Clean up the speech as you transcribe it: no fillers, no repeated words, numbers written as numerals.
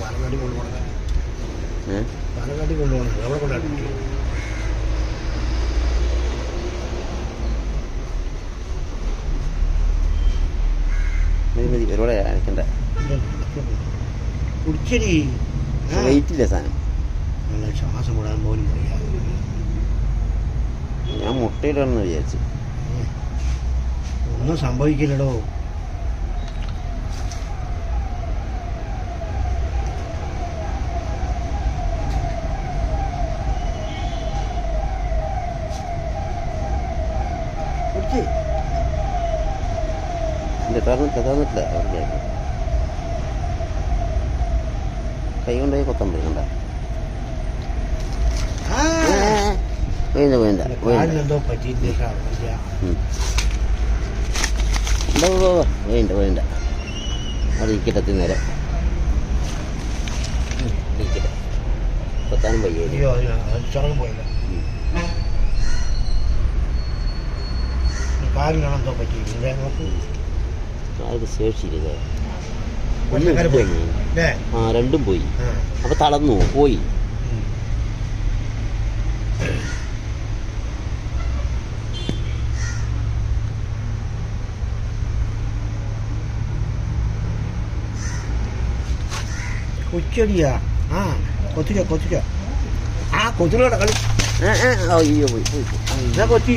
പാലക്കാട് കൊണ്ടുപോകണം, പാലക്കാട് കൊണ്ടുപോകണം, അവിടെ കൊണ്ടാടി ഒരുപാട് അയക്കണ്ട. കുടിച്ചടി വെയിറ്റില്ല സാധനം. നല്ല ശ്വാസം വിടാൻ പോലും വയ്യ. ഞാൻ മുട്ടയിടാണെന്ന് വിചാരിച്ചു. ഒന്നും സംഭവിക്കില്ലടോ. തന്നിട്ടില്ല അവർക്ക്. കൈ കൊണ്ടുപോയി കൊത്താൻ പോയി കണ്ട. വേണ്ട വേണ്ട എന്തോ പറ്റിയില്ല. വേണ്ട വേണ്ട അവിടെ ഇരിക്കട്ടെ, നേരം ഇരിക്കട്ടെ. കൊത്താനും വയ്യ. പോയില്ല. കാലിനാണെന്തോ പറ്റിയില്ല. അത് ശേഷിയില്ല. രണ്ടും പോയി. അപ്പൊ തളർന്നു പോയി. കൊച്ചടിയാ. കൊത്തിക്കോ കൊത്തിക്കോ. ആ കൊച്ചിലോടെ കളി. അയ്യോ പോയി പോയി. കൊച്ചി